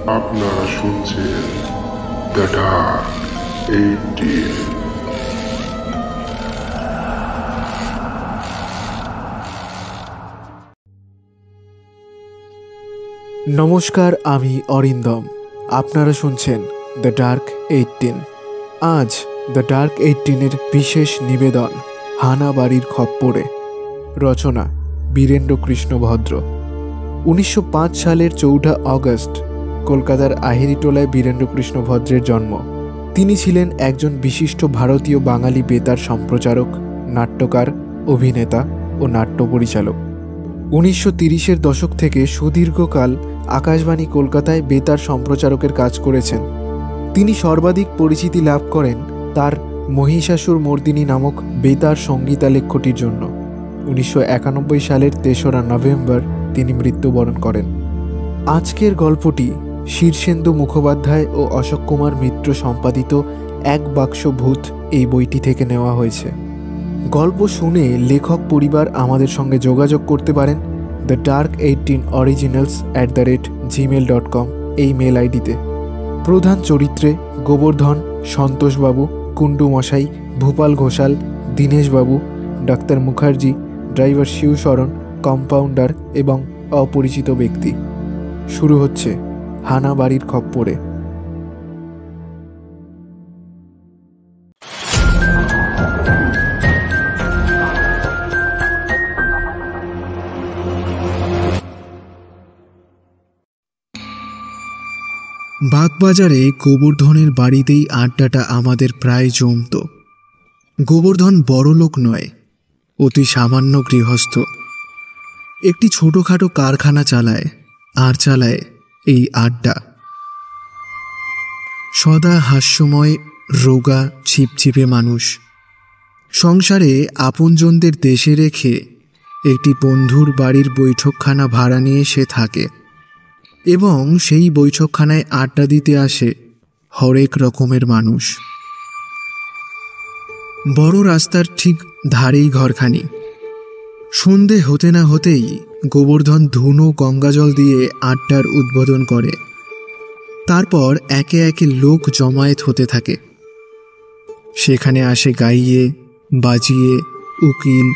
আপনারা শুনছেন the dark 18। নমস্কার, আমি অরিন্দম। আপনারা শুনছেন দ্য ডার্ক 18। আজ দ্য ডার্ক 18-এর বিশেষ নিবেদন হানা বাড়ির খপ্পরে। রচনা বীরেন্দ্র কৃষ্ণ ভদ্র। 1905 সালের 4 আগস্ট কলকাতার আহিরিটোলায় বীরেন্দ্র কৃষ্ণ ভদ্রের জন্ম। তিনি ছিলেন একজন বিশিষ্ট ভারতীয় বাঙালি বেতার সম্প্রচারক, নাট্যকার, অভিনেতা ও নাট্য পরিচালক। 1930-এর দশক থেকে সুদীর্ঘকাল আকাশবাণী কলকাতায় বেতার সম্প্রচারকের কাজ করেছেন। তিনি সর্বাধিক পরিচিতি লাভ করেন তার মহিষাসুর মর্দিনী নামক বেতার সঙ্গীতালেখ্যটির জন্য। 1991 সালের 3রা নভেম্বর তিনি মৃত্যুবরণ করেন। আজকের গল্পটি শীর্ষেন্দু মুখোপাধ্যায় ও অশোক কুমার মিত্র সম্পাদিত এক বাক্স ভূত এই বইটি থেকে নেওয়া হয়েছে। গল্প শুনে লেখক পরিবার আমাদের সঙ্গে যোগাযোগ করতে পারেন thedark18originals@gmail.com এই মেল আইডিতে। প্রধান চরিত্রে গোবর্ধন, সন্তোষবাবু, কুণ্ডু মশাই, ভূপাল ঘোষাল, দীনেশবাবু, doctor Mukherjee, driver Shibsharan, compounder এবং অপরিচিত ব্যক্তি। শুরু হচ্ছে হানা বাড়ির খপ্পরে। বাগবাজারে গোবর্ধনের বাড়িতেই আড্ডাটা আমাদের প্রায় জমত। গোবর্ধন বড়লোক নয়, অতি সামান্য গৃহস্থ। একটি ছোটোখাটো কারখানা চালায়, আর চালায় এই আড্ডা। সদা হাস্যময়, রোগা, ছিপছিপে মানুষ। সংসারে আপনজনদের দেশে রেখে একটি বন্ধুর বাড়ির বৈঠকখানা ভাড়া নিয়ে সে থাকে এবং সেই বৈঠকখানায় আড্ডা দিতে আসে হরেক রকমের মানুষ। বড় রাস্তার ঠিক ধারেই ঘরখানি। সন্ধে হতে না হতেই গোবর্ধন ধুনো গঙ্গাজল দিয়ে আড্ডার উদ্বোধন করে। তারপর একে একে লোক জমায়েত হতে থাকে। সেখানে আসে গাইয়ে, বাজিয়ে, উকিল,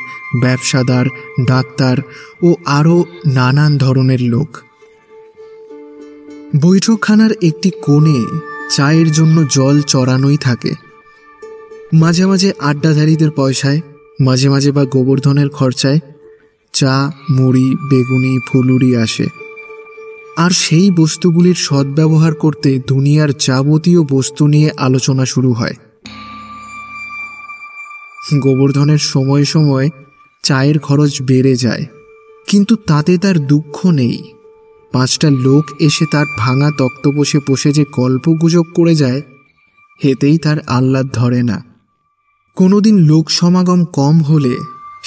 ব্যবসাদার, ডাক্তার ও আরও নানান ধরনের লোক। বৈঠকখানার একটি কোণে চায়ের জন্য জল চড়ানোই থাকে। মাঝে মাঝে আড্ডাধারীদের পয়সায়, মাঝে মাঝে বা গোবর্ধনের খরচায় চা, মুড়ি, বেগুনি, ফুলুরি আসে। আর সেই বস্তুগুলির সদ্ব্যবহার করতে দুনিয়ার যাবতীয় বস্তু নিয়ে আলোচনা শুরু হয়। গোবর্ধনের সময় সময় চায়ের খরচ বেড়ে যায়, কিন্তু তাতে তার দুঃখ নেই। 5টা লোক এসে তার ভাঙা তক্তপোষে বসে যে গল্পগুজব করে যায়, এতেই তার আহ্লাদ ধরে না। কোনোদিন লোক সমাগম কম হলে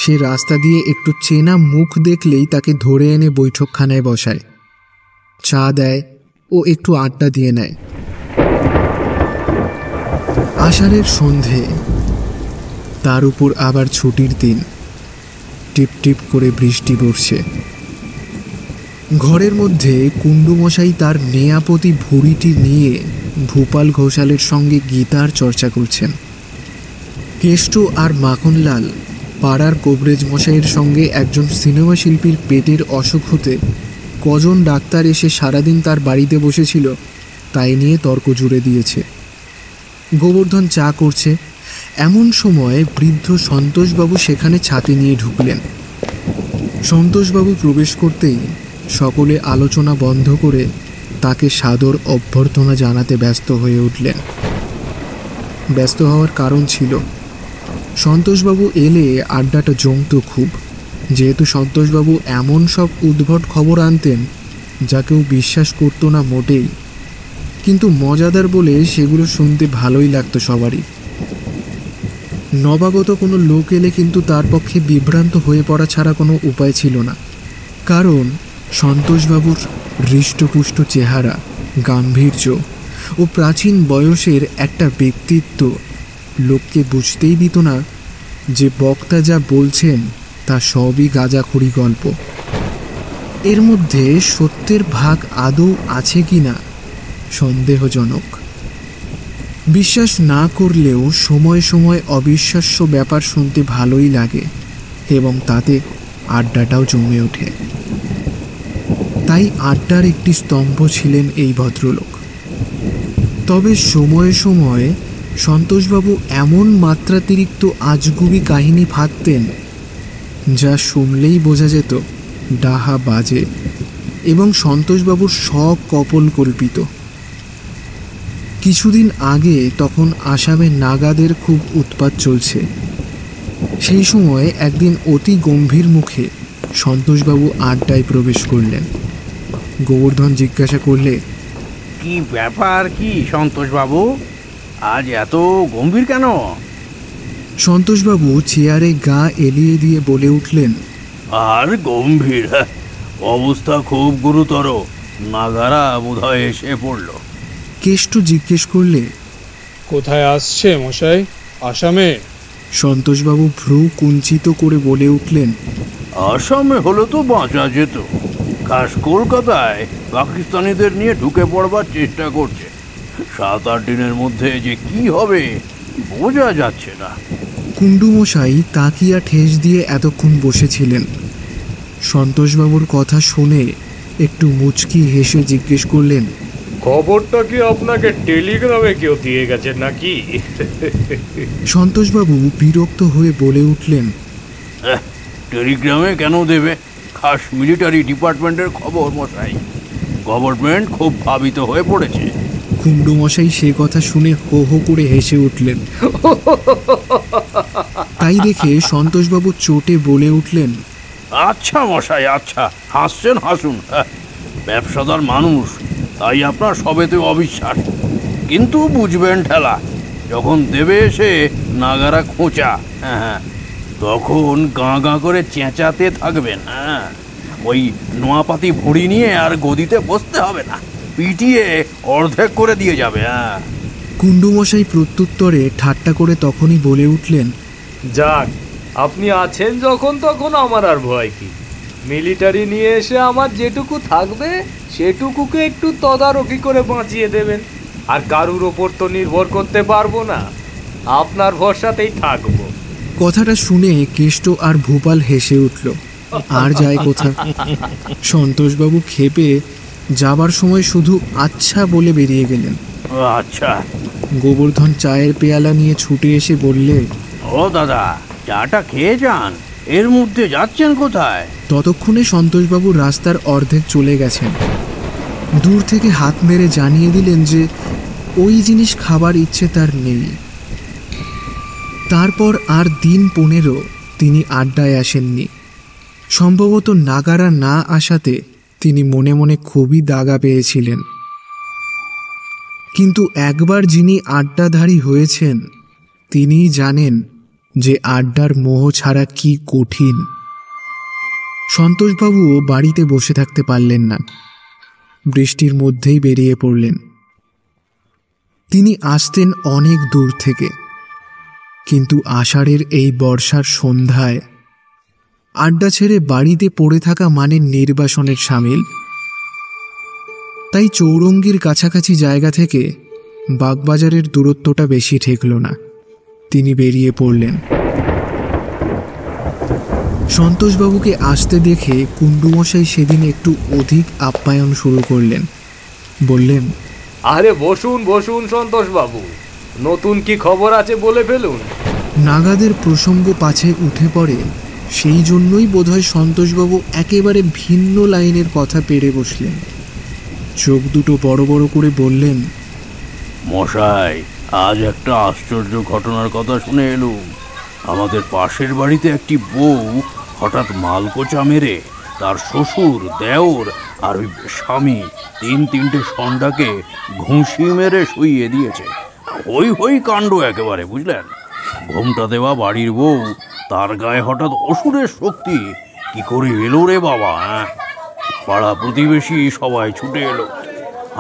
সে রাস্তা দিয়ে একটু চেনা মুখ দেখলেই তাকে ধরে এনে বৈঠকখানায় বসায়, চা দেয় ও একটু আড্ডা দিয়ে নেয়। আষাঢ়ের সন্ধে, তার উপর আবার ছুটির দিন। টিপ টিপ করে বৃষ্টি পড়ছে। ঘরের মধ্যে কুণ্ডুমশাই তার নেয়াপতি ভুঁড়িটি নিয়ে ভূপাল ঘোষালের সঙ্গে গীতার চর্চা করছেন। কেষ্ট আর মাখনলাল পাড়ার কবরেজ মশাইয়ের সঙ্গে একজন সিনেমা শিল্পীর পেটের অসুখ হতে কজন ডাক্তার এসে সারাদিন তার বাড়িতে বসেছিল তাই নিয়ে তর্ক জুড়ে দিয়েছে। গোবর্ধন চা করছে, এমন সময় বৃদ্ধ সন্তোষবাবু সেখানে ছাতি নিয়ে ঢুকলেন। সন্তোষবাবু প্রবেশ করতেই সকলে আলোচনা বন্ধ করে তাকে সাদর অভ্যর্থনা জানাতে ব্যস্ত হয়ে উঠলেন। ব্যস্ত হওয়ার কারণ ছিল, সন্তোষবাবু এলে আড্ডাটা জমত খুব। যেহেতু সন্তোষবাবু এমন সব উদ্ভট খবর আনতেন যা কেউ বিশ্বাস করতো না মোটেই, কিন্তু মজাদার বলে সেগুলো শুনতে ভালোই লাগতো সবারই। নবাগত কোনো লোক এলে কিন্তু তার পক্ষে বিভ্রান্ত হয়ে পড়া ছাড়া কোনো উপায় ছিল না। কারণ সন্তোষবাবুর হৃষ্টপুষ্ট চেহারা, গাম্ভীর্য ও প্রাচীন বয়সের একটা ব্যক্তিত্ব লোককে বুঝতেই দিত না যে বক্তা যা বলছেন তা সবই গাঁজাখড়ি গল্প। এর মধ্যে সত্যের ভাগ আদৌ আছে কি না সন্দেহজনক। বিশ্বাস না করলেও সময় সময় অবিশ্বাস্য ব্যাপার শুনতে ভালোই লাগে এবং তাতে আড্ডাটাও জমে ওঠে। তাই আড্ডার একটি স্তম্ভ ছিলেন এই ভদ্রলোক। তবে সময়ে সময়ে সন্তোষবাবু এমন মাত্রাতিরিক্ত আজগুবি কাহিনী ফাঁদতেন যা শুনলেই বোঝা যেত ডাহা বাজে এবং সন্তোষবাবুর সকপল কল্পিত। কিছুদিন আগে তখন আসামে নাগাদের খুব উৎপাত চলছে। সেই সময় একদিন অতি গম্ভীর মুখে সন্তোষবাবু আড্ডায় প্রবেশ করলেন। গোবর্ধন জিজ্ঞাসা করলে, কি ব্যাপার কি সন্তোষবাবু, আজ এত গম্ভীর কেন? সন্তোষবাবু চেয়ারে গা এলিয়ে দিয়ে বলে উঠলেন, আর গম্ভীর, অবস্থা খুব গুরুতর, নাগারা বোধহয় এসে পড়ল। কেষ্ট জিজ্ঞেস করলে, কোথায় আসছে মশাই? আসামে? সন্তোষবাবু ভ্রু কুঞ্চিত করে বলে উঠলেন, আসামে হলো তো বাঁচা যেত, খাস কলকাতায় পাকিস্তানিদের নিয়ে ঢুকে পড়বার চেষ্টা করছে। 7-8 দিনের মধ্যে যে কি হবে বোঝা যাচ্ছে না। কুণ্ডুমশাই তাকিয়া ঠেস দিয়ে এতক্ষণ বসেছিলেন। সন্তোষবাবুর কথা শুনে একটু মুচকি হেসে জিজ্ঞেস করলেন, খবরটা কি আপনাকে টেলিগ্রামে কেউ দিয়ে গেছে নাকি? সন্তোষবাবু বিরক্ত হয়ে বলে উঠলেন, টেলিগ্রামে কেন দেবে? খাস মিলিটারি ডিপার্টমেন্টের খবর মশাই, গভর্নমেন্ট খুব ভাবিত হয়ে পড়েছে। কুণ্ডুমশাই সে কথা শুনে হো হো করে হেসে উঠলেন। তাই দেখে সন্তোষবাবু চোটে বলে উঠলেন, আচ্ছা মশাই, আচ্ছা, হাসছেন হাসুন, ব্যবসাদার মানুষ, তাই আপনার সবেতে অবিশ্বাস। কিন্তু বুঝবেন ঠেলা, যখন দেবে এসে নাগারা খোঁচা, হ্যাঁ, তখন গাঁ গাঁ করে চেঁচাতে থাকবেন। হ্যাঁ, ওই নোয়াপাতি ভুঁড়ি নিয়ে আর গদিতে বসতে হবে না, পিটিয়ে অর্ধেক করে দিয়ে যাবে। হ্যাঁ। কুণ্ডুমশাই প্রত্যুত্তরে ঠাট্টা করে তখনই বলে উঠলেন, যাক, আপনি আছেন যখন তখন আমার আর ভয় কি? মিলিটারি নিয়ে এসে আমার যেটুকু থাকবে সেটুকুকে একটু তদারকি করে বাঁচিয়ে দেবেন। আর কারুর ওপর তো নির্ভর করতে পারবো না, আপনার ভরসাতেই থাকবো। কথাটা শুনে কেষ্ট আর ভূপাল হেসে উঠল। আর যায় কোথা। সন্তোষবাবু খেপে যাবার সময় শুধু আচ্ছা বলে বেরিয়ে গেলেন। আচ্ছা। গোবর্ধন চায়ের পেয়ালা নিয়ে ছুটে এসে বললে, ও দাদা, চাটা খেয়ে যান, এর মধ্যে যাচ্ছেন কোথায়? ততক্ষণে সন্তোষবাবু রাস্তার অর্ধেক চলে গেছেন। দূর থেকে হাত মেরে জানিয়ে দিলেন যে ওই জিনিস খাবার ইচ্ছে তার নেই। তারপর আর দিন 15 তিনি আড্ডায় আসেননি। সম্ভবত নাগারা না আসাতে তিনি মনে মনে খুবই দাগা পেয়েছিলেন। কিন্তু একবার যিনি আড্ডাধারী হয়েছেন তিনিই জানেন যে আড্ডার মোহ ছাড়া কি কঠিন। সন্তোষবাবুও বাড়িতে বসে থাকতে পারলেন না, বৃষ্টির মধ্যেই বেরিয়ে পড়লেন। তিনি আসতেন অনেক দূর থেকে, কিন্তু আষাঢ়ের এই বর্ষার সন্ধ্যায় আড্ডা ছেড়ে বাড়িতে পড়ে থাকা মানে নির্বাসনের সামিল। তাই চৌরঙ্গীর কাছাকাছি জায়গা থেকে বাগবাজারের দূরত্বটা বেশি ঠেকল না। তিনি বেরিয়ে পড়লেন। সন্তোষবাবুকে আসতে দেখে কুণ্ডুমশাই সেদিন একটু অধিক আপ্যায়ন শুরু করলেন। বললেন, আরে বসুন বসুন সন্তোষবাবু, নতুন কি খবর আছে বলে ফেলুন। নাগাদের প্রসঙ্গ পাছে উঠে পড়ে, সেই জন্যই বোধহয় সন্তোষবাবু একেবারে ভিন্ন লাইনের কথা পেড়ে বসলেন। চোখ দুটো বড় বড় করে বললেন, মশাই, আজ একটা আশ্চর্য ঘটনার কথা শুনে এলুম। আমাদের পাশের বাড়িতে একটি বউ হঠাৎ মালকোচা মেরে তার শ্বশুর, দেওর আর ওই স্বামী 3-3টে ষণ্ডাকে ঘুষি মেরে শুইয়ে দিয়েছে। হই হই কাণ্ড একেবারে, বুঝলেন? ঘোমটা দেওয়া বাড়ির বউ, তার গায়ে হঠাৎ অসুরের শক্তি কি করে এলো রে বাবা! পাড়া প্রতিবেশী সবাই ছুটে এলো,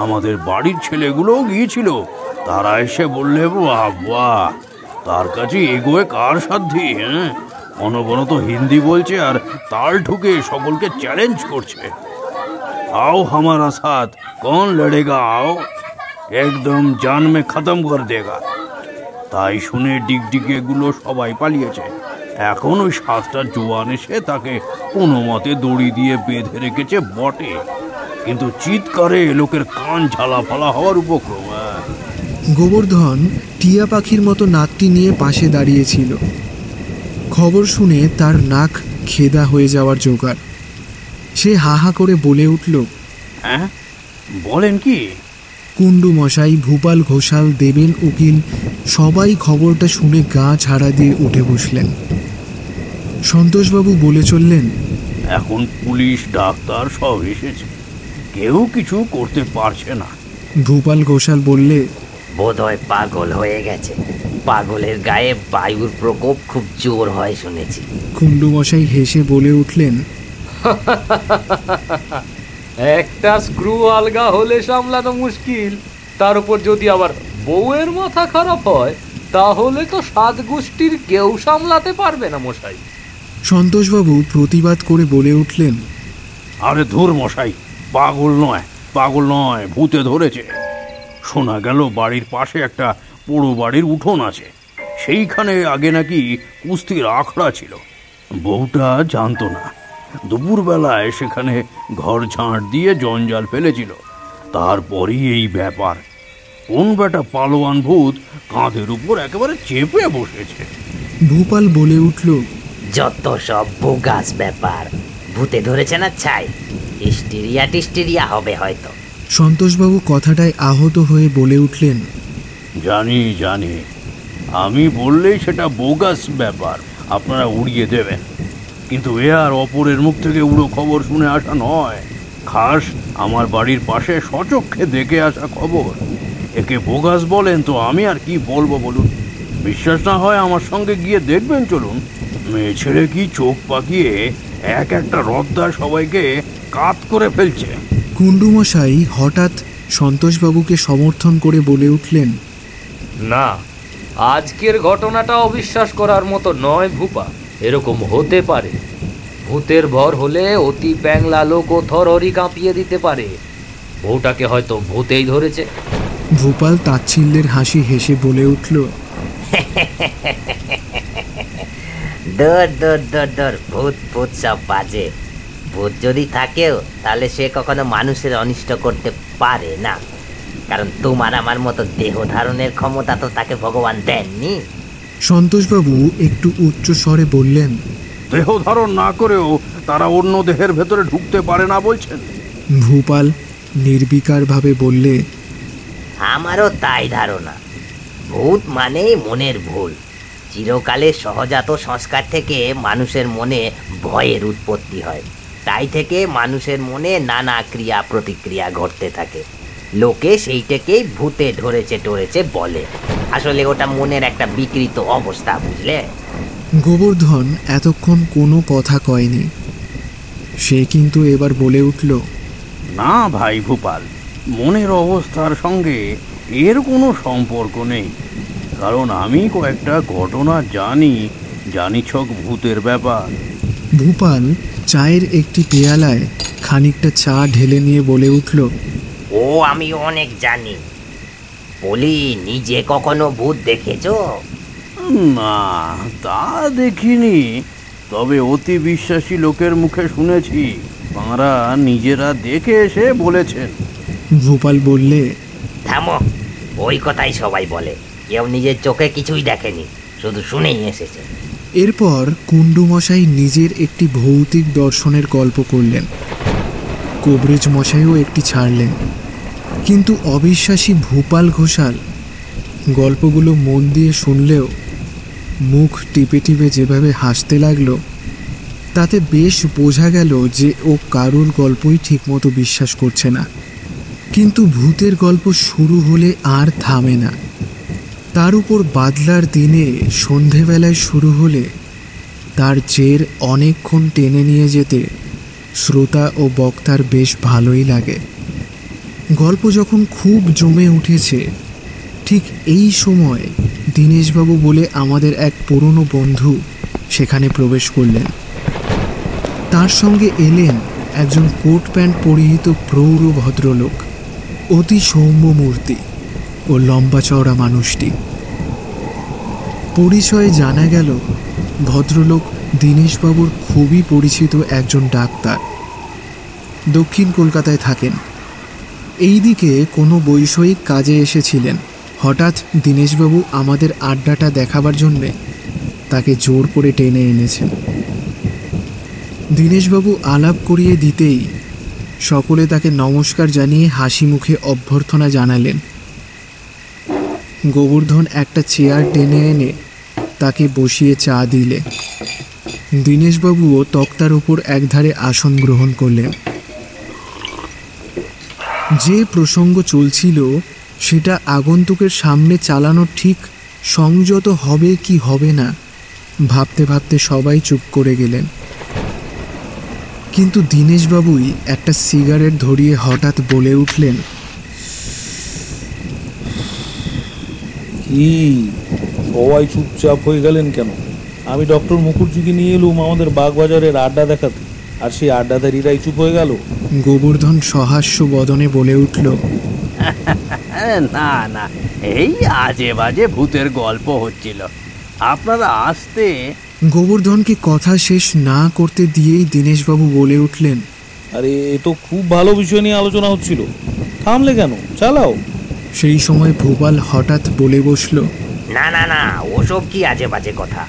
আমাদের বাড়ির ছেলেগুলোও গিয়েছিল। তারা এসে বললে, বাবা, তার কাছে এগোয় কার সাধ্যি? অনবরত হিন্দি বলছে আর তাল ঠুকে সকলকে চ্যালেঞ্জ করছে, আও হামারা সাথ, কোন লড়েগা আও। একদম জান মে খতম করে দেগা। তাই শুনে ডিগডিগেগুলো সবাই পালিয়েছে। এখন ওই 7টা জোয়ান এসে তাকে কোনো মতে দড়ি দিয়ে বেঁধে রেখেছে বটে, কিন্তু চিৎকারে লোকের কান ঝালাফালা হওয়ার উপক্রম। গোবর্ধন টিয়া পাখির মতো নাকটি নিয়ে পাশে দাঁড়িয়েছিল। খবর শুনে তার নাক খেদা হয়ে যাওয়ার জোগাড়। সে হা হা করে বলে উঠল, হ্যাঁ বলেন কি? কুণ্ডু মশাই, ভূপাল ঘোষাল, দেবেন উকিল সবাই খবরটা শুনে গা ঝাড়া দিয়ে উঠে বসলেন। সন্তোষবাবু বলে চললেন, এখন পুলিশ ডাক্তার সব এসেছে, কেউ কিছু করতে পারছে না। ভূপাল ঘোষাল বললে, বোধহয় পাগল হয়ে গেছে। পাগলের গায়ে বায়ুর প্রকোপ খুব জোর হয় শুনেছি। কুণ্ডু মশাই হেসে বলে উঠলেন, একটা স্ক্রু আলগা হলে সামলানো মুশকিল, তার উপর যদি আবার বউয়ের মাথা খারাপ হয় তাহলে তো 7 গোষ্ঠীর কেউ সামলাতে পারবে না মশাই। সন্তোষবাবু প্রতিবাদ করে বলে উঠলেন, আরে ধুর মশাই, পাগল নয়, ভূতে ধরেছে। শোনা গেল বাড়ির পাশে একটা পোড়ো বাড়ির উঠোন আছে, সেইখানে আগে নাকি কুস্তির আখড়া ছিল। বউটা জানতো না, দুপুরবেলায় সেখানে ঘর ঝাঁট দিয়ে জঞ্জাল ফেলেছিল। তারপরই এই ব্যাপার। কোন বেটা পালোয়ান ভূত কাঁধের উপর একেবারে চেপে বসেছে। ভূপাল বলে উঠল, যত সব বোগাস ব্যাপার। ভূতে ধরেছে না ছাই, টিস্টিরিয়া হবে হয়তো। সন্তোষবাবু কথাটায় আহত হয়ে বলে উঠলেন, জানি আমি বললেই সেটা বোগাস ব্যাপার আপনারা উড়িয়ে দেবেন, কিন্তু এ আর অপরের মুখ থেকে উড়ো খবর শুনে আসা নয়, খাস আমার বাড়ির পাশে সচক্ষে দেখে আসা খবর। একে বোগাস বলেন তো আমি আর কি বলবো বলুন? বিশ্বাস না হয় আমার সঙ্গে গিয়ে দেখবেন, চলুন। মেয়ে ছেড়ে কি চোখ পাকিয়ে একটা রদ্দার সবাইকে কাত করে ফেলছে। কুণ্ডু মশাই হঠাৎ সন্তোষবাবুকে সমর্থন করে বলে উঠলেন, না, আজকের ঘটনাটা অবিশ্বাস করার মতো নয় ভূপা। এরকম হতে পারে। ভূতের ভর হলে অতি প্যাংলা লোক থরহরি কাঁপিয়ে দিতে পারে। বউটাকে হয়তো ভূতেই ধরেছে। ভূপাল তাচ্ছিল্যের হাসি হেসে বলে উঠল, দর ভূত সব বাজে। ভূত যদি থাকেও তাহলে সে কখনো মানুষের অনিষ্ট করতে পারে না, কারণ তোমার আমার মতো দেহ ধারণের ক্ষমতা তো তাকে ভগবান দেননি। সন্তোষবাবু একটু উচ্চ স্বরে বললেন, দেহ ধারণ না করেও তারা অন্য দেহের ভেতরে ঢুকতে পারে না বলছেন? ভূপাল নির্বিকারভাবে বললে, আমারও তাই ধারণা। ভূত মানেই মনের ভুল। চিরকালের সহজাত সংস্কার থেকে মানুষের মনে ভয়ের উৎপত্তি হয়। তাই থেকে মানুষের মনে নানা ক্রিয়া প্রতিক্রিয়া ঘটতে থাকে। লোকে সেইটাকেই ভূতে ধরেছে বলে। আসলে ওটা মনের একটা বিকৃত অবস্থা, বুঝলে? গোবর্ধন এতক্ষণ কোনো কথা কয়নি। সে কিন্তু এবার বলে উঠল, না ভাই ভূপাল, মনের অবস্থার সঙ্গে এর কোনো সম্পর্ক নেই, কারণ আমি কয়েকটা ঘটনা জানি ছক ভূতের ব্যাপার। ভূপাল চায়ের একটি পেয়ালায় খানিকটা চা ঢেলে নিয়ে বলে উঠল, ও আমি অনেক জানি। বলি, নিজে কখনো ভূত দেখেছো? না, তা দেখিনি, তবে অতি বিশ্বাসী লোকের মুখে শুনেছি তাঁরা নিজেরা দেখে এসে বলেছেন। ভূপাল বললে, থামো, ওই কথাই সবাই বলে। কেউ নিজের চোখে কিছুই দেখেনি, শুধু শুনেই এসেছে। এরপর কুণ্ডু মশাই নিজের একটি ভৌতিক দর্শনের গল্প করলেন। কবরেজ মশাইও একটি ছাড়লেন, কিন্তু অবিশ্বাসী ভূপাল ঘোষাল গল্পগুলো মন দিয়ে শুনলেও মুখ টিপে টিপে যেভাবে হাসতে লাগলো, তাতে বেশ বোঝা গেল যে ও কারোর গল্পই ঠিকমতো বিশ্বাস করছে না। কিন্তু ভূতের গল্প শুরু হলে আর থামে না। তার উপর বাদলার দিনে সন্ধেবেলায় শুরু হলে তার জের অনেকক্ষণ টেনে নিয়ে যেতে শ্রোতা ও বক্তার বেশ ভালোই লাগে। গল্প যখন খুব জমে উঠেছে, ঠিক এই সময় দীনেশবাবু বলে আমাদের এক পুরনো বন্ধু সেখানে প্রবেশ করলেন। তার সঙ্গে এলেন একজন কোট প্যান্ট পরিহিত প্রৌঢ় ভদ্রলোক, অতি সৌম্য মূর্তি। ও লম্বা চওড়া মানুষটি। পরিচয়ে জানা গেল ভদ্রলোক দীনেশবাবুর খুবই পরিচিত একজন ডাক্তার, দক্ষিণ কলকাতায় থাকেন। এইদিকে কোনো বৈষয়িক কাজে এসেছিলেন। হঠাৎ দীনেশবাবু আমাদের আড্ডাটা দেখাবার জন্যে তাকে জোর করে টেনে এনেছেন। দীনেশবাবু আলাপ করিয়ে দিতেই সকলে তাকে নমস্কার জানিয়ে হাসি মুখে অভ্যর্থনা জানালেন। গোবর্ধন একটা চেয়ার টেনে এনে তাকে বসিয়ে চা দিলে। দীনেশবাবুও তক্তার উপর একধারে আসন গ্রহণ করলেন। যে প্রসঙ্গ চলছিল সেটা আগন্তুকের সামনে চালানো ঠিক সংযত হবে কি হবে না ভাবতে ভাবতে সবাই চুপ করে গেলেন। কিন্তু দীনেশবাবুই একটা সিগারেট ধরিয়ে হঠাৎ বলে উঠলেন, কি সবাই চুপচাপ হয়ে গেলেন কেন? আমি ডক্টর মুখুজ্জিকে নিয়ে এলুম আমাদের বাগবাজারের আড্ডা দেখাতে, আর সেই আড্ডাধারীরাই চুপ হয়ে গেল। গোবর্ধন সহাস্য বদনে বলে উঠল, না না, এই আজে বাজে ভূতের গল্প হচ্ছিল, আপনারা আসতে। গোবর্ধনকে কথা শেষ না করতে দিয়েই দীনেশবাবু বলে উঠলেন, আরে এ তো খুব ভালো বিষয় নিয়ে আলোচনা হচ্ছিল, থামলে কেন? চালাও। সেই সময় ভূপাল হঠাৎ বলে বসল, না না না, ওসব কি আজে বাজে কথা,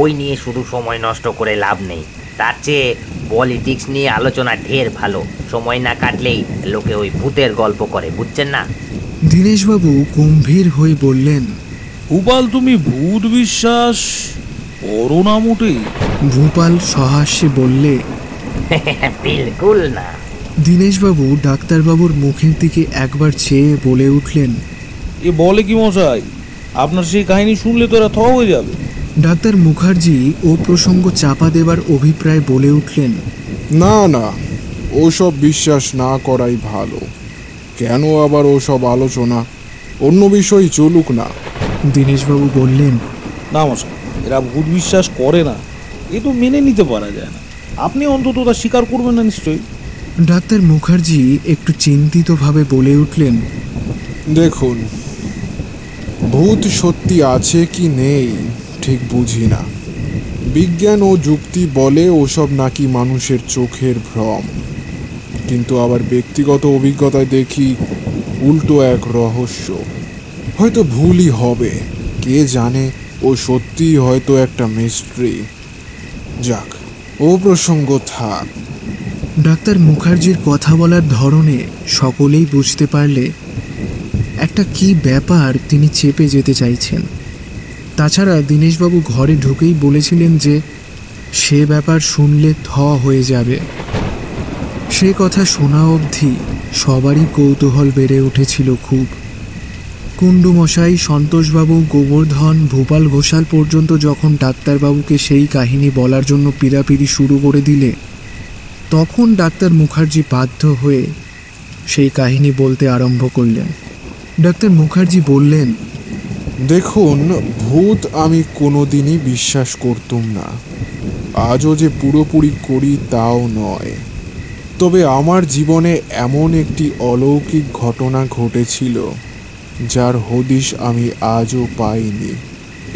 ওই নিয়ে শুধু সময় নষ্ট করে লাভ নেই। তার চেয়ে পলিটিক্স নিয়ে আলোচনা ঢের ভালো, সময় না কাটলেই লোকে ওই ভূতের গল্প করে, বুঝছেন না? দীনেশবাবু গম্ভীর হয়ে বললেন, ভূপাল, তুমি ভূত বিশ্বাস করো না মোটেই? ভূপাল সহাস্যে বললে, বিলকুল না। দীনেশবাবু ডাক্তারবাবুর মুখের দিকে একবার চেয়ে বলে উঠলেন, এ বলে কি মশাই? আপনার সেই কাহিনী শুনলে তো এরা থ হয়ে যাবে। ডাক্তার মুখার্জি ও প্রসঙ্গ চাপা দেবার অভিপ্রায় বলে উঠলেন, না না, ওসব বিশ্বাস না করাই ভালো। কেন আবার ওসব আলোচনা? অন্য বিষয় চলুক না। দীনেশবাবু বললেন, না মশাই, এরা ভূত বিশ্বাস করে না, এ তো মেনে নিতে পারা যায় না। আপনি অন্তত তা স্বীকার করবেন না নিশ্চয়ই? ডাক্তার মুখার্জি একটু চিন্তিতভাবে বলে উঠলেন, দেখুন, ভূত সত্যি আছে কি নেই ঠিক বুঝি না। বিজ্ঞান ও যুক্তি বলে ওসব নাকি মানুষের চোখের ভ্রম, কিন্তু আবার ব্যক্তিগত অভিজ্ঞতায় দেখি উল্টো এক রহস্য। হয়তো ভুলই হবে, কে জানে, ও সত্যিই হয়তো একটা মিস্ট্রি। যাক, ও প্রসঙ্গ থাক। ডাক্তার মুখার্জির কথা বলার ধরনে সকলেই বুঝতে পারলে একটা কি ব্যাপার তিনি চেপে যেতে চাইছেন। তাছাড়া দীনেশবাবু ঘরে ঢুকেই বলেছিলেন যে সে ব্যাপার শুনলে থ হয়ে যাবে। সে কথা শোনা অবধি সবারই কৌতূহল বেড়ে উঠেছিল খুব। কুণ্ডুমশাই, সন্তোষবাবু, গোবর্ধন, ভূপাল ঘোষাল পর্যন্ত যখন ডাক্তারবাবুকে সেই কাহিনী বলার জন্য পীড়াপিড়ি শুরু করে দিলে, তখন ডাক্তার মুখার্জি বাধ্য হয়ে সেই কাহিনী বলতে আরম্ভ করলেন। ডাক্তার মুখার্জি বললেন, দেখুন, ভূত আমি কোনোদিনই বিশ্বাস করতুম না, আজও যে পুরোপুরি করি তাও নয়। তবে আমার জীবনে এমন একটি অলৌকিক ঘটনা ঘটেছিল যার হদিশ আমি আজও পাইনি,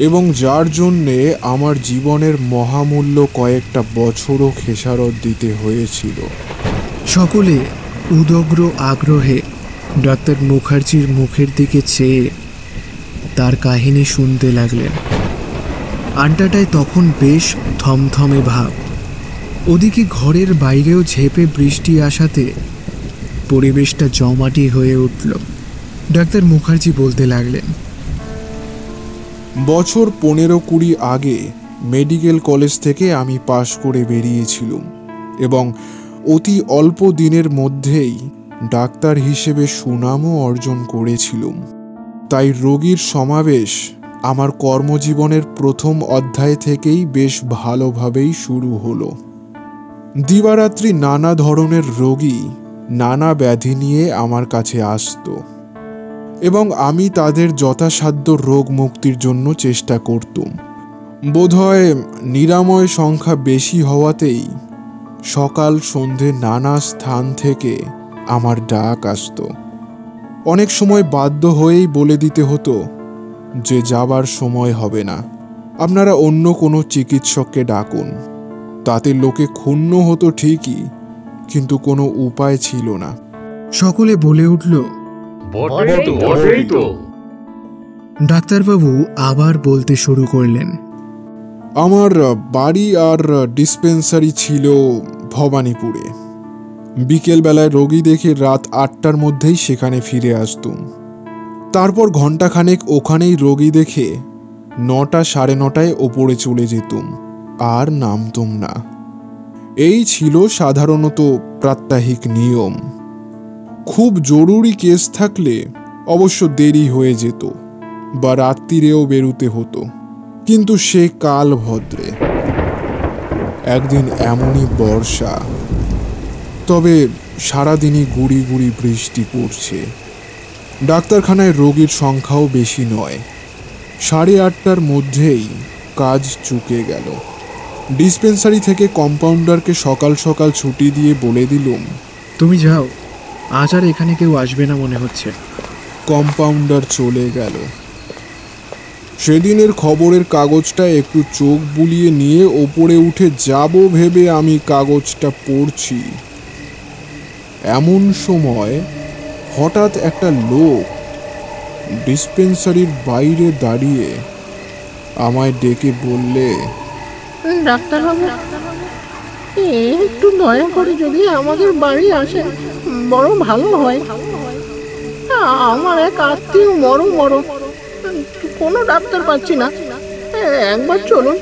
এবং যার জন্যে আমার জীবনের মহামূল্য কয়েকটা বছরও খেসারত দিতে হয়েছিল। সকলে উদগ্র আগ্রহে ডাক্তার মুখার্জির মুখের দিকে চেয়ে তার কাহিনী শুনতে লাগলেন। আড্ডাটায় তখন বেশ থমথমে ভাব। ওদিকে ঘরের বাইরেও ঝেঁপে বৃষ্টি আসাতে পরিবেশটা জমাটি হয়ে উঠল। ডাক্তার মুখার্জি বলতে লাগলেন, বছর 15-20 আগে মেডিকেল কলেজ থেকে আমি পাশ করে বেরিয়েছিলাম, এবং অতি অল্প দিনের মধ্যেই ডাক্তার হিসেবে সুনামও অর্জন করেছিলাম। তাই রোগীর সমাবেশ আমার কর্মজীবনের প্রথম অধ্যায় থেকেই বেশ ভালোভাবেই শুরু হলো। দিবারাত্রি নানা ধরনের রোগী নানা ব্যাধি নিয়ে আমার কাছে আসতো, এবং আমি তাদের যথাসাধ্য রোগ মুক্তির জন্য চেষ্টা করতুম। বোধহয় নিরাময় সংখ্যা বেশি হওয়াতেই সকাল সন্ধে নানা স্থান থেকে আমার ডাক আসতো। অনেক সময় বাধ্য হয়েই বলে দিতে হতো যে যাবার সময় হবে না, আপনারা অন্য কোনো চিকিৎসককে ডাকুন। তাতে লোকে ক্ষুণ্ণ হতো ঠিকই, কিন্তু কোনো উপায় ছিল না। সকলে বলে উঠল, বটেই তো। ডাক্তারবাবু আবার বলতে শুরু করলেন, আমার বাড়ি আর ডিসপেন্সারি ছিল ভবানীপুরে। বিকেলবেলায় রোগী দেখে রাত 8টার মধ্যেই সেখানে ফিরে আসতুম। তারপর ঘণ্টাখানেক ওখানেই রোগী দেখে 9টা সাড়ে 9টায় ওপরে চলে যেতুম, আর নামতুম না। এই ছিল সাধারণত প্রাত্যহিক নিয়ম। খুব জরুরি কেস থাকলে অবশ্য দেরি হয়ে যেত বা রাত্রিরেও বেরুতে হতো, কিন্তু সে কাল ভদ্রে। একদিন এমনই বর্ষা, তবে সারাদিনই গুড়ি গুড়ি বৃষ্টি পড়ছে। ডাক্তারখানায় রোগীর সংখ্যাও বেশি নয়। 8:30টার মধ্যেই কাজ চুকে গেল। ডিসপেন্সারি থেকে কম্পাউন্ডারকে সকাল সকাল ছুটি দিয়ে বলে দিলুম, তুমি যাও, আজ আর এখানে কেউ আসবে না মনে হচ্ছে। কম্পাউন্ডার চলে গেল। সেদিনের খবরের কাগজটা একটু চোখ বুলিয়ে নিয়ে ওপরে উঠে যাব ভেবে আমি কাগজটা পড়ছি। এমন সময় হঠাৎ একটা লোক ডিসপেন্সারির বাইরে দাঁড়িয়ে আমায় ডেকে বললে, ডাক্তারবাবু, একটু দয়া করে যদি আমাদের বাড়ি আসেন বড় ভালো হয়। আমার এক আত্মীয় মরো কোনো ডাক্তার পাচ্ছি না, একবার চলুন।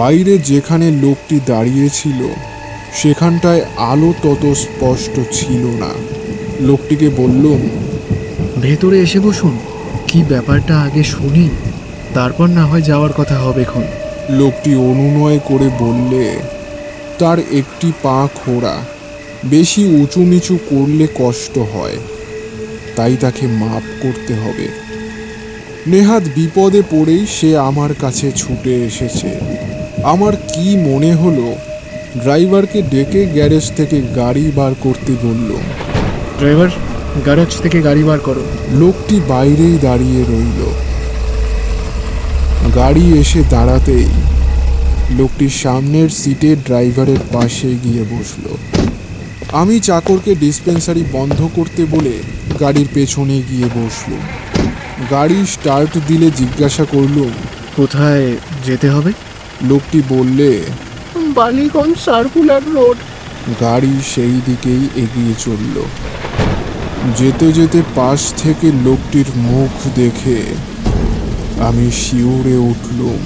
বাইরে যেখানে লোকটি দাঁড়িয়েছিল সেখানটায় আলো তত স্পষ্ট ছিল না। লোকটিকে বললুম, ভেতরে এসে বসুন, কি ব্যাপারটা আগে শুনি, তারপর না হয় যাওয়ার কথা হবে এখন। লোকটি অনুনয় করে বললে, তার একটি পা খোঁড়া, বেশি উঁচু নিচু করলে কষ্ট হয়, তাই তাকে মাপ করতে হবে। নেহাত বিপদে পড়েই সে আমার কাছে ছুটে এসেছে। আমার কি মনে হলো, ড্রাইভারকে ডেকে গ্যারেজ থেকে গাড়ি বার করতে বলল। ড্রাইভার, গ্যারেজ থেকে গাড়ি বার করো। লোকটি বাইরেই দাঁড়িয়ে রইল। গাড়ি এসে দাঁড়াতেই লোকটি সামনের সিটে ড্রাইভারের পাশে গিয়ে বসল। আমি চাকরকে ডিসপেন্সারি বন্ধ করতে বলে গাড়ির পেছনে গিয়ে বসলুম। গাড়ি স্টার্ট দিলে জিজ্ঞাসা করলুম, কোথায় যেতে হবে? লোকটি বললে, বালিগঞ্জ সার্কুলার রোড। গাড়ি সেই দিকেই এগিয়ে চলল। যেতে যেতে পাশ থেকে লোকটির মুখ দেখে আমি শিউরে উঠলুম।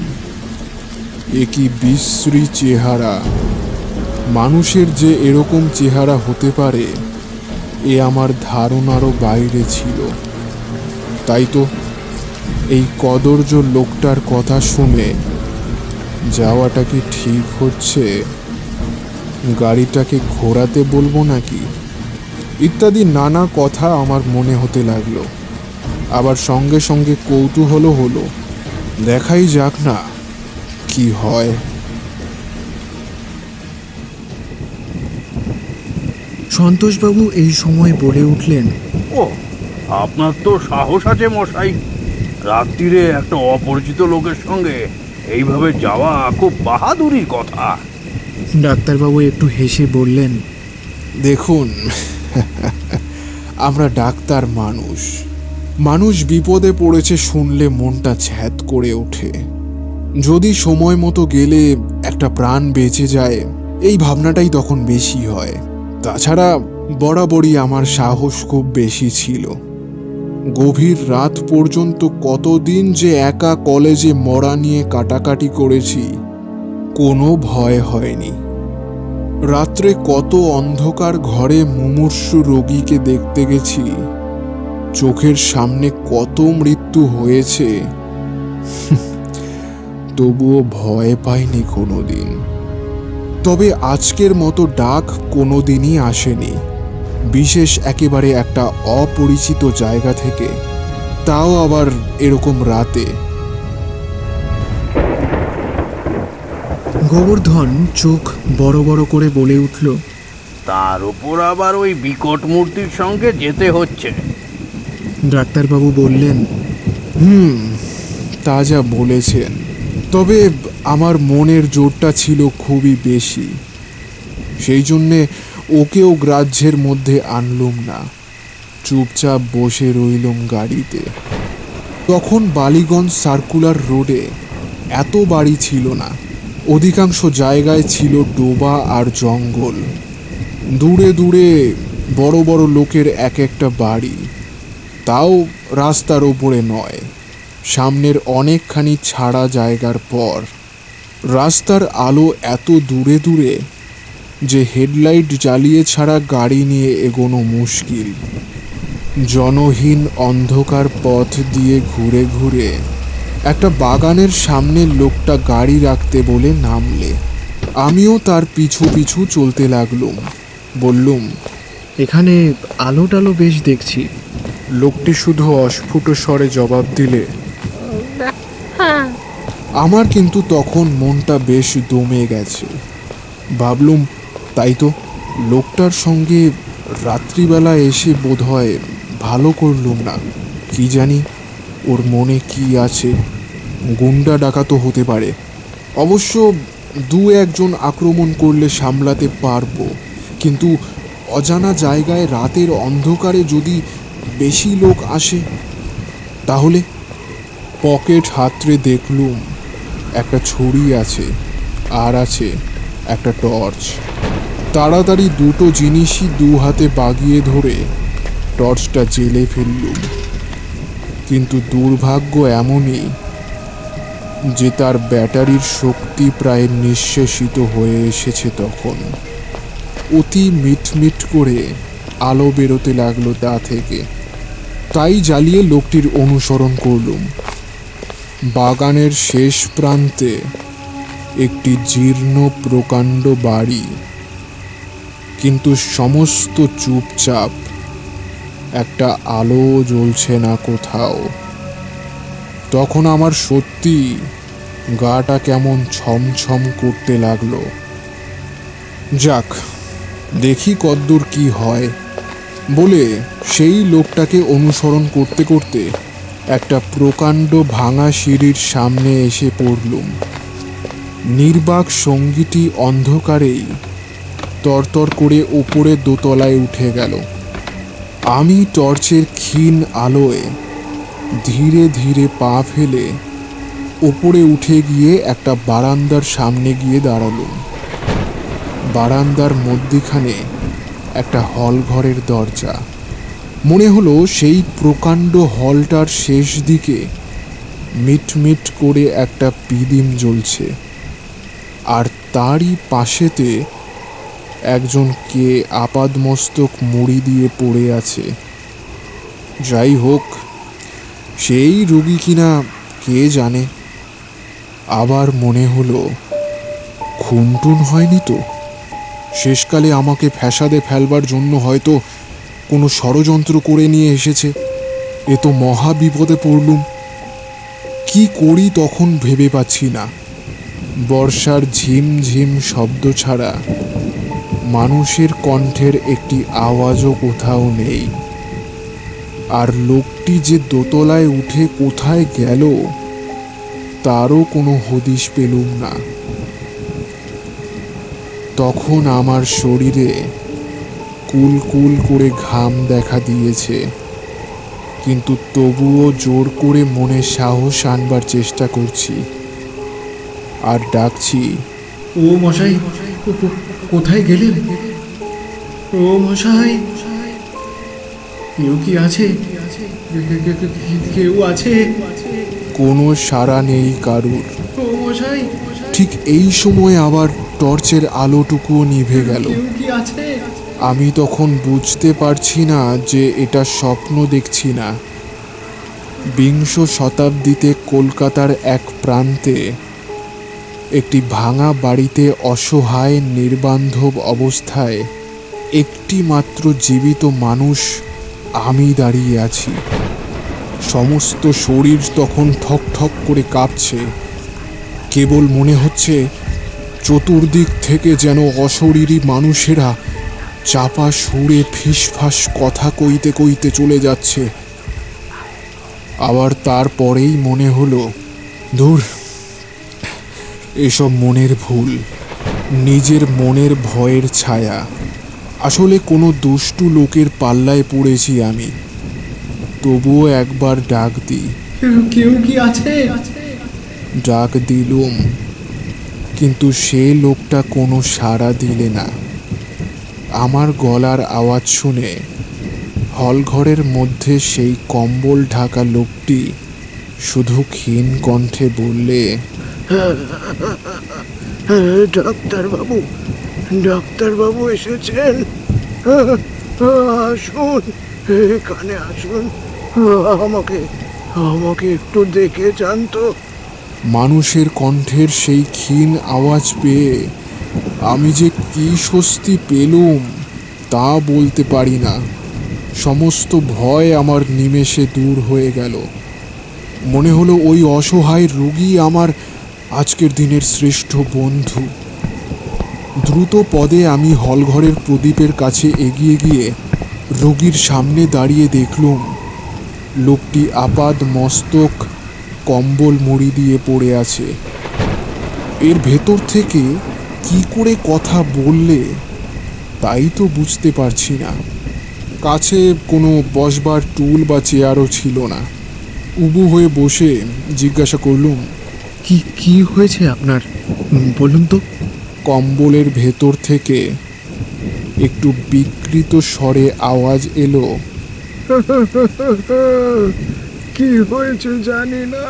এ কি বিশ্রী চেহারা! মানুষের যে এরকম চেহারা হতে পারে এ আমার ধারণারও বাইরে ছিল। তাই তো এই কদর্য লোকটার কথা শুনে যাওয়াটা কি ঠিক হচ্ছে? গাড়িটাকে ঘোরাতে বলবো নাকি? ইত্যাদি নানা কথা আমার মনে হতে লাগলো। আবার সঙ্গে সঙ্গে কৌতূহল হলো, দেখাই যাক না কি হয়। সন্তোষবাবু এই সময় বলে উঠলেন, ও, আপনার তো সাহস আছে মশাই। রাত্রিরে একটা অপরিচিত লোকের সঙ্গে এইভাবে যাওয়া খুব বাহাদুরির কথা। ডাক্তারবাবু একটু হেসে বললেন, দেখুন, আমরা ডাক্তার মানুষ বিপদে পড়েছে শুনলে মনটা ছ্যাদ করে ওঠে। যদি সময় মতো গেলে একটা প্রাণ বেঁচে যায়, এই ভাবনাটাই তখন বেশি হয়। তাছাড়া বরাবরই আমার সাহস খুব বেশি ছিল। গভীর রাত পর্যন্ত কতদিন যে একা কলেজে মরা নিয়ে কাটাকাটি করেছি, কোনো ভয় হয়নি। রাত্রে কত অন্ধকার ঘরে মুমূর্ষু রোগীকে দেখতে গেছি, চোখের সামনে কত মৃত্যু হয়েছে, তবুও ভয় পাইনি কোনোদিন। তবে আজকের মতো ডাক কোনোদিনই আসেনি, বিশেষ একেবারে একটা অপরিচিত জায়গা থেকে, তাও আবার এরকম রাতে। গোবর্ধন চোখ বড় বড় করে বলে উঠল, তার উপর আবার ওই বিকট মূর্তির সঙ্গে যেতে হচ্ছে। ডাক্তারবাবু বললেন, তা যা বলেছেন, তবে আমার মনের জোরটা ছিল খুবই বেশি, সেই জন্যে ওকেও গ্রাহ্যের মধ্যে আনলুম না, চুপচাপ বসে রইলুম গাড়িতে। তখন বালিগঞ্জ সার্কুলার রোডে এত বাড়ি ছিল না, অধিকাংশ জায়গায় ছিল ডোবা আর জঙ্গল। দূরে দূরে বড় বড় লোকের এক একটা বাড়ি, তাও রাস্তার ওপরে নয়, সামনের অনেকখানি ছাড়া জায়গার পর। রাস্তার আলো এত দূরে দূরে যে হেডলাইট জ্বালিয়ে ছাড়া গাড়ি নিয়ে এগোনো মুশকিল। জনহীন অন্ধকার পথ দিয়ে ঘুরে ঘুরে একটা বাগানের সামনে লোকটা গাড়ি রাখতে বলে নামলে। আমিও তার পিছু পিছু চলতে লাগলুম। বললুম, এখানে আলো টালো বেশ দেখছি। লোকটি শুধু অস্ফুট স্বরে জবাব দিলে। হ্যাঁ। আমার কিন্তু তখন মনটা বেশ দমে গেছে। ভাবলুম, তাই তো, লোকটার সঙ্গে রাত্রিবেলা এসে বোধহয় ভালো করলুম না। কি জানি ওর মনে কি আছে, গুন্ডা ডাকাতও হতে পারে। অবশ্য দু একজন আক্রমণ করলে সামলাতে পারবো, কিন্তু অজানা জায়গায় রাতের অন্ধকারে যদি বেশি লোক আসে তাহলে। পকেট হাতড়ে দেখলুম একটা ছুরি আছে, আর আছে একটা টর্চ। তাড়াতাড়ি দুটো জিনিসই দু হাতে বাগিয়ে ধরে টর্চটা জেলে ফেললুম। কিন্তু দুর্ভাগ্য এমনই যে তার ব্যাটারির শক্তি প্রায় নিঃশেষিত হয়ে এসেছে তখন। অতি মিটমিট করে আলো বেরোতে লাগলো তা থেকে। তাই জ্বালিয়ে লোকটির অনুসরণ করলুম। বাগানের শেষ প্রান্তে একটি জীর্ণ প্রকাণ্ড বাড়ি, কিন্তু সমস্ত চুপচাপ, একটা আলো জ্বলছে না কোথাও। তখন আমার সত্যি গাটা কেমন ছমছম করতে লাগলো। যাক, দেখি কদ্দূর কি হয় বলে সেই লোকটাকে অনুসরণ করতে করতে একটা প্রকাণ্ড ভাঙা সিঁড়ির সামনে এসে পড়লুম। নির্বাক সঙ্গীটি অন্ধকারেই তরতর করে ওপরে দোতলায় উঠে গেল। আমি টর্চের ক্ষীণ আলোয় ধীরে ধীরে পা ফেলে ওপরে উঠে গিয়ে একটা বারান্দার সামনে গিয়ে দাঁড়ালুম। বারান্দার মধ্যিখানে একটা হল ঘরের দরজা। মনে হলো সেই প্রকাণ্ড হলটার শেষ দিকে মিটমিট করে একটা পিদিম জ্বলছে, আর তারই পাশেতে একজন কে আপাদমস্তক মুড়ি দিয়ে পড়ে আছে। যাই হোক, সেই রোগী কিনা কে জানে। আবার মনে হলো, খুনটুন হয়নি তো? শেষকালে আমাকে ফ্যাসাদে ফেলবার জন্য হয়তো কোনো ষড়যন্ত্র করে নিয়ে এসেছে। এ তো মহা বিপদে পড়লুম। কি করি তখন ভেবে পাচ্ছি না। বর্ষার ঝিমঝিম শব্দ ছাড়া মানুষের কণ্ঠের একটি আওয়াজও কোথাও নেই। আর লোকটি যে দোতলায় উঠে কোথায় গেল তারও কোনো হদিশ পেলুম না। তখন আমার শরীরে কুলকুল করে ঘাম দেখা দিয়েছে, কিন্তু তবুও জোর করে মনে সাহস আনবার চেষ্টা করছি আর ডাকছি, ও মশাই, কোথায় গেলেন? ও মশাই, কেউ কি আছে? কেউ আছে? কোনো সাড়া নেই কারুর। ও মশাই, ঠিক এই সময় আবার টর্চের আলোটুকুও নিভে গেল। কেউ কি আছে? আমি তখন বুঝতে পারছি না যে এটা স্বপ্ন দেখছি না। বিংশ শতাব্দীতে কলকাতার এক প্রান্তে একটি ভাঙা বাড়িতে অসহায় নির্বান্ধব অবস্থায় একটি মাত্র জীবিত মানুষ আমি দাঁড়িয়ে আছি। সমস্ত শরীর তখন ঠক ঠক করে কাঁপছে। কেবল মনে হচ্ছে চতুর্দিক থেকে যেন অশরীরী মানুষেরা চাপা সুরে ফিসফাস কথা কইতে কইতে চলে যাচ্ছে। আবার তারপরেই মনে হলো, ধুর, এসব মনের ভুল, নিজের মনের ভয়ের ছায়া। আসলে কোনো দুষ্টু লোকের পাল্লায় পড়েছি আমি। তবুও একবার ডাক দিই। কেউ কি আছে? ডাক দিলুম, কিন্তু সে লোকটা কোনো সাড়া দিলে না। আমার গলার আওয়াজ শুনে হলঘরের মধ্যে সেই কম্বল ঢাকা লোকটি শুধু ক্ষীণ কণ্ঠে বললে, ডাক্তারবাবু, ডাক্তারবাবু এসেছেন? আসুন, এখানে আসুন, আমাকে আমাকে একটু দেখে যান তো। মানুষের কণ্ঠের সেই ক্ষীণ আওয়াজ পেয়ে আমি যে কি স্বস্তি পেলুম তা বলতে পারি না। সমস্ত ভয় আমার নিমেষে দূর হয়ে গেল। মনে হলো ওই অসহায় রোগী আমার আজকের দিনের শ্রেষ্ঠ বন্ধু। দ্রুত পদে আমি হলঘরের প্রদীপের কাছে এগিয়ে গিয়ে রোগীর সামনে দাঁড়িয়ে দেখলুম লোকটি আপাদ মস্তক কম্বল মুড়ি দিয়ে পড়ে আছে। এর ভেতর থেকে কি করে কথা বললে তাই তো বুঝতে পারছি না। কাছে কোনো বসবার টুল বা চেয়ারও ছিল না। উবু হয়ে বসে জিজ্ঞাসা করলুম, কি কি হয়েছে আপনার, বলুন তো। কম্বলের ভেতর থেকে একটু বিকৃত স্বরে আওয়াজ এলো, কি হয়েছে জানি না,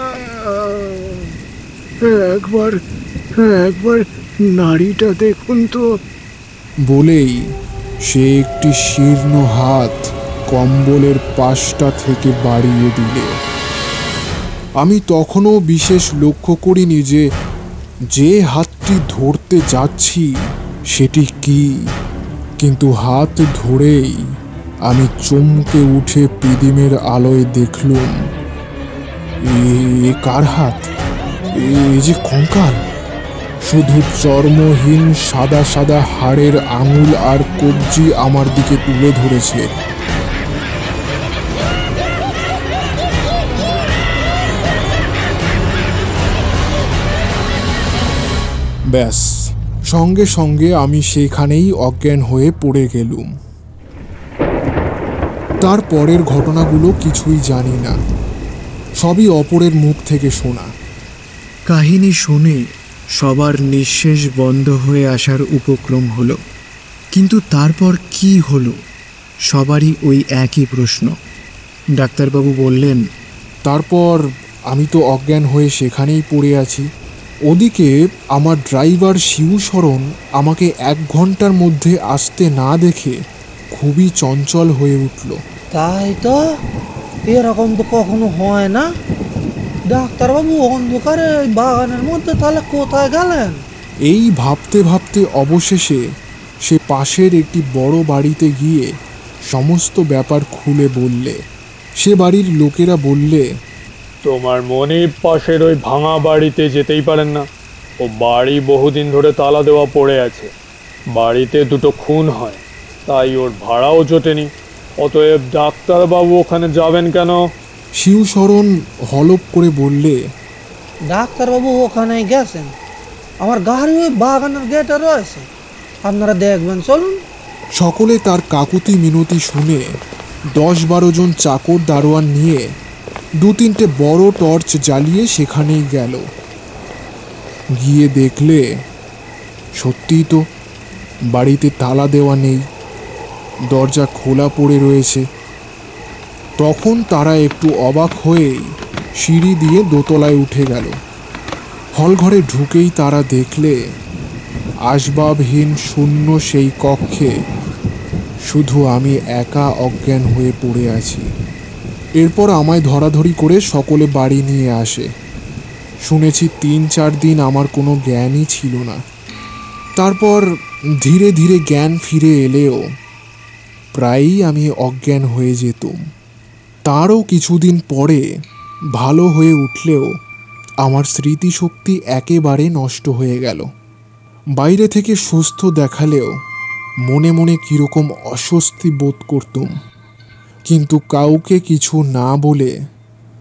একবার একবার নাড়িটা দেখুন তো। বলেই সে একটি শীর্ণ হাত কম্বলের পাশটা থেকে বাড়িয়ে দিলে। আমি তখনও বিশেষ লক্ষ্য করিনি যে হাতটি ধরতে যাচ্ছি সেটি কি, কিন্তু হাত ধরেই আমি চমকে উঠে পিদিমের আলোয় দেখলুম এ কার হাত? এ যে কঙ্কাল। শুধু চর্মহীন সাদা সাদা হাড়ের আঙুল আর কবজি আমার দিকে তুলে ধরেছে। ব্যাস, সঙ্গে সঙ্গে আমি সেখানেই অজ্ঞান হয়ে পড়ে গেলুম। তারপরের ঘটনাগুলো কিছুই জানি না, সবই অপরের মুখ থেকে শোনা। কাহিনী শুনে সবার নিঃশেষ বন্ধ হয়ে আসার উপক্রম হলো, কিন্তু তারপর কি হলো সবারই ওই একই প্রশ্ন। ডাক্তারবাবু বললেন, তারপর আমি তো অজ্ঞান হয়ে সেখানেই পড়ে আছি। ওদিকে আমার ড্রাইভার শিবশরণ আমাকে 1 ঘন্টার মধ্যে আসতে না দেখে খুবই চঞ্চল হয়ে উঠল। তাই তো, এরকম তো কখনো হয় না। ডাক্তারবাবু অন্ধকারে বাগানের মধ্যে তাহলে কোথায় গেলেন? এই ভাবতে ভাবতে অবশেষে সে পাশের একটি বড় বাড়িতে গিয়ে সমস্ত ব্যাপার খুলে বললে। সে বাড়ির লোকেরা বললে, তোমার মনিব পাশের ওই ভাঙা বাড়িতে যেতেই পারেন না। ও বাড়ি বহুদিন ধরে তালা দেওয়া পড়ে আছে। বাড়িতে 2টো খুন হয়, তাই ওর ভাড়াও জোটেনি। অতএব ডাক্তারবাবু ওখানে যাবেন কেন? শিবশরণ হলপ করে বললে, ডাক্তারবাবু ওখানে গেছেন, আমার গাড়ি ওই বাগানের গেটে রয়েছে, আপনারা দেখবেন, চলুন। সকলে তার কাকুতি মিনতি শুনে 10-12 জন চাকর দারোয়ান নিয়ে 2-3টে বড় টর্চ জ্বালিয়ে সেখানেই গেল। গিয়ে দেখলে সত্যিই তো বাড়িতে তালা দেওয়া নেই, দরজা খোলা পড়ে রয়েছে। তখন তারা একটু অবাক হয়েই সিঁড়ি দিয়ে দোতলায় উঠে গেল। হলঘরে ঢুকেই তারা দেখলে আসবাবহীন শূন্য সেই কক্ষে শুধু আমি একা অজ্ঞান হয়ে পড়ে আছি। এরপর আমায় ধরাধরি করে সকলে বাড়ি নিয়ে আসে। শুনেছি 3-4 দিন আমার কোনো জ্ঞানই ছিল না। তারপর ধীরে ধীরে জ্ঞান ফিরে এলেও প্রায়ই আমি অজ্ঞান হয়ে যেতুম। তারও কিছুদিন পরে ভালো হয়ে উঠলেও আমার স্মৃতিশক্তি একেবারে নষ্ট হয়ে গেল। বাইরে থেকে সুস্থ দেখালেও মনে মনে কীরকম অস্বস্তি বোধ করতুম, কিন্তু কাউকে কিছু না বলে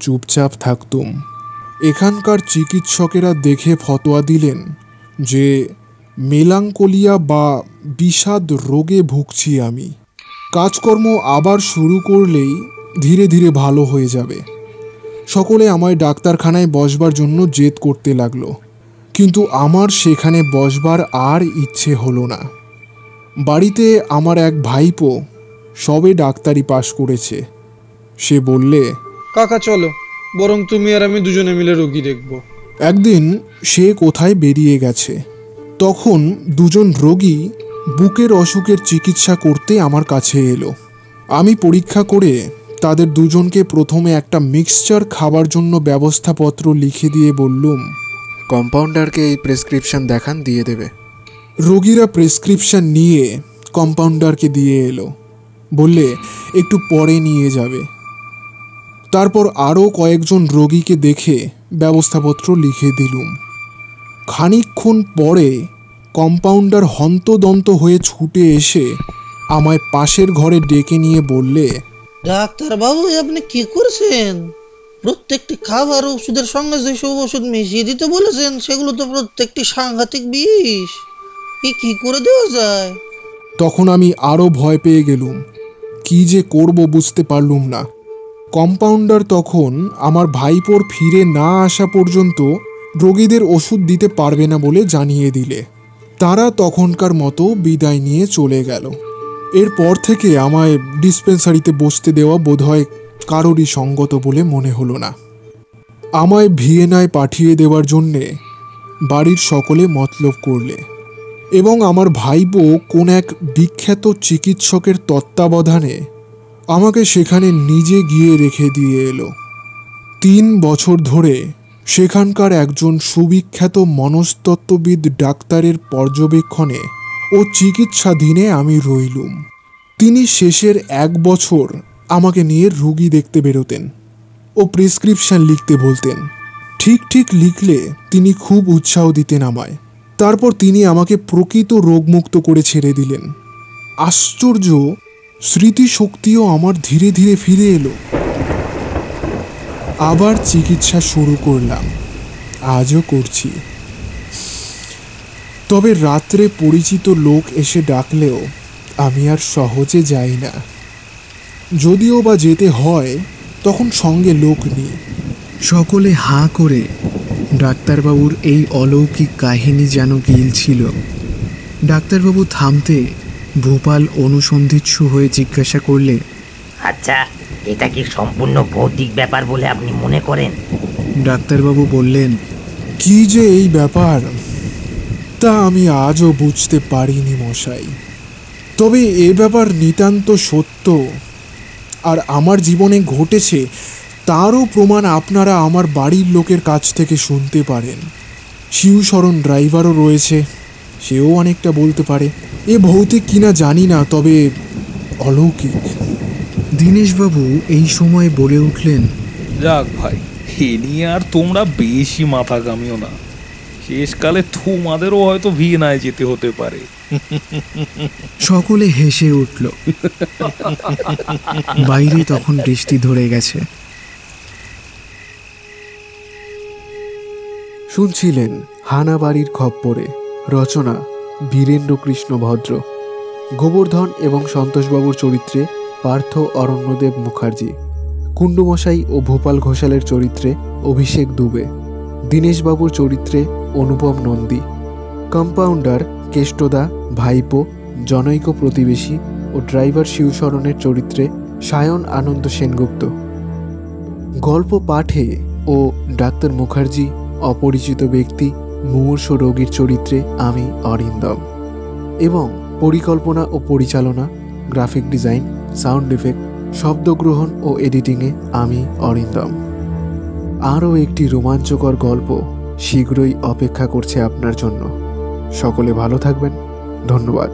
চুপচাপ থাকতুম। এখানকার চিকিৎসকেরা দেখে ফতোয়া দিলেন যে মেলাঙ্কোলিয়া বা বিষাদ রোগে ভুগছি আমি। কাজকর্ম আবার শুরু করলেই ধীরে ধীরে ভালো হয়ে যাবে। সকলে আমায় ডাক্তারখানায় বসবার জন্য জেদ করতে লাগলো, কিন্তু আমার সেখানে বসবার আর ইচ্ছে হলো না। বাড়িতে আমার এক ভাইপো সবে ডাক্তারি পাশ করেছে। সে বললে, কাকা চলো, বরং তুমি আর আমি দুজনে মিলে রোগী দেখব। একদিন সে কোথায় বেরিয়ে গেছে। তখন দুজন রোগী বুকের অসুখের চিকিৎসা করতে আমার কাছে এলো। আমি পরীক্ষা করে তাদের দুজনকে প্রথমে একটা মিক্সচার খাবার জন্য ব্যবস্থাপত্র লিখে দিয়ে বললুম, কম্পাউন্ডারকে এই প্রেসক্রিপশন দেখান, দিয়ে দেবে। রোগীরা প্রেসক্রিপশন নিয়ে কম্পাউন্ডারকে দিয়ে এলো, বললে একটু পরে নিয়ে যাবে। তারপর আরও কয়েকজন রোগীকে দেখে ব্যবস্থাপত্র লিখে দিলুম। খানিকক্ষণ পরে কম্পাউন্ডার হন্তদন্ত হয়ে ছুটে এসে আমায় পাশের ঘরে ডেকে নিয়ে বললে, ডাক্তারবাবু, আপনি কি করছেন? প্রত্যেকটি খাবার ওষুধের সঙ্গে যেসব ওষুধ মিশিয়ে দিতে বলেছেন সেগুলো তো প্রত্যেকটি সাংঘাতিক বিষ। কি করে দেওয়া যায়? তখন আমি আরও ভয় পেয়ে গেলুম। কি যে করব বুঝতে পারলুম না। কম্পাউন্ডার তখন আমার ভাইপোর ফিরে না আসা পর্যন্ত রোগীদের ওষুধ দিতে পারবে না বলে জানিয়ে দিলে। তারা তখনকার মতো বিদায় নিয়ে চলে গেল। এরপর থেকে আমায় ডিসপেন্সারিতে বসতে দেওয়া বোধহয় কারোরই সঙ্গত বলে মনে হলো না। আমায় ভিয়েনায় পাঠিয়ে দেওয়ার জন্যে বাড়ির সকলে মতলব করলে এবং আমার ভাইপো কোন এক বিখ্যাত চিকিৎসকের তত্ত্বাবধানে আমাকে সেখানে নিজে গিয়ে রেখে দিয়ে এলো। 3 বছর ধরে সেখানকার একজন সুবিখ্যাত মনস্তত্ত্ববিদ ডাক্তারের পর্যবেক্ষণে ও চিকিৎসাধীনে আমি রইলুম। তিনি শেষের 1 বছর আমাকে নিয়ে রোগী দেখতে বেরোতেন ও প্রেসক্রিপশন লিখতে বলতেন। ঠিক ঠিক লিখলে তিনি খুব উৎসাহ দিতেন আমায়। তারপর তিনি আমাকে প্রকৃত রোগমুক্ত করে ছেড়ে দিলেন। আশ্চর্য, স্মৃতিশক্তিও আমার ধীরে ধীরে ফিরে এলো। আবার চিকিৎসা শুরু করলাম, আজও করছি। তবে রাত্রে পরিচিত লোক এসে ডাকলেও আমি আর সহজে যাই না। যদিও বা যেতে হয় তখন সঙ্গে লোক নিই। সকলে হাঁ করে ডাক্তারবাবুর এই অলৌকিক কাহিনী যেন গিলছিল। ডাক্তারবাবু থামতে ভোপাল অনুসন্ধিৎসু হয়ে জিজ্ঞাসা করলে, আচ্ছা, এটা কি সম্পূর্ণ ভৌতিক ব্যাপার বলে আপনি মনে করেন? ডাক্তারবাবু বললেন, কি যে এই ব্যাপার তা আমি আজও বুঝতে পারিনি মশাই। তবে এ ব্যাপার নিতান্ত সত্য, আর আমার জীবনে ঘটেছে তারও প্রমাণ আপনারা আমার বাড়ির লোকের কাছ থেকে শুনতে পারেন। শিবশরণ ড্রাইভারও রয়েছে, সেও অনেকটা বলতে পারে। এ ভৌতিক কিনা জানি না, তবে অলৌকিক। দীনেশবাবু এই সময় বলে উঠলেন, যাক ভাই, এ নিয়ে আর তোমরা বেশি মাথা কামিও না। শেষকালে তোমাদেরও হয়তো ভিয়েনায় যেতে হতে পারে। সকলে হেসে উঠল। বাইরে তখন বৃষ্টি ধরে গেছে। শুনছিলেন হানাবাড়ির খপ্পরে, রচনা বীরেন্দ্র কৃষ্ণ ভদ্র, গোবর্ধন এবং সন্তোষবাবুর চরিত্রে পার্থ অরণ্যদেব মুখার্জি, কুণ্ডুমশাই ও ভোপাল ঘোষালের চরিত্রে অভিষেক দুবে, দীনেশবাবুর চরিত্রে অনুপম নন্দী, কম্পাউন্ডার কেষ্টদা, ভাইপো, জনৈক প্রতিবেশী ও ড্রাইভার শিবশরণের চরিত্রে সায়ন আনন্দ সেনগুপ্ত। গল্প পাঠে ও ডাক্তার মুখার্জি, অপরিচিত ব্যক্তি, মুমূর্ষ রোগীর চরিত্রে আমি অরিন্দম, এবং পরিকল্পনা ও পরিচালনা, গ্রাফিক ডিজাইন, সাউন্ড এফেক্ট, শব্দগ্রহণ ও এডিটিংয়ে আমি অরিন্দম। আরও একটি রোমাঞ্চকর গল্প শীঘ্রই অপেক্ষা করছে আপনার জন্য। সকলে ভালো থাকবেন। ধন্যবাদ।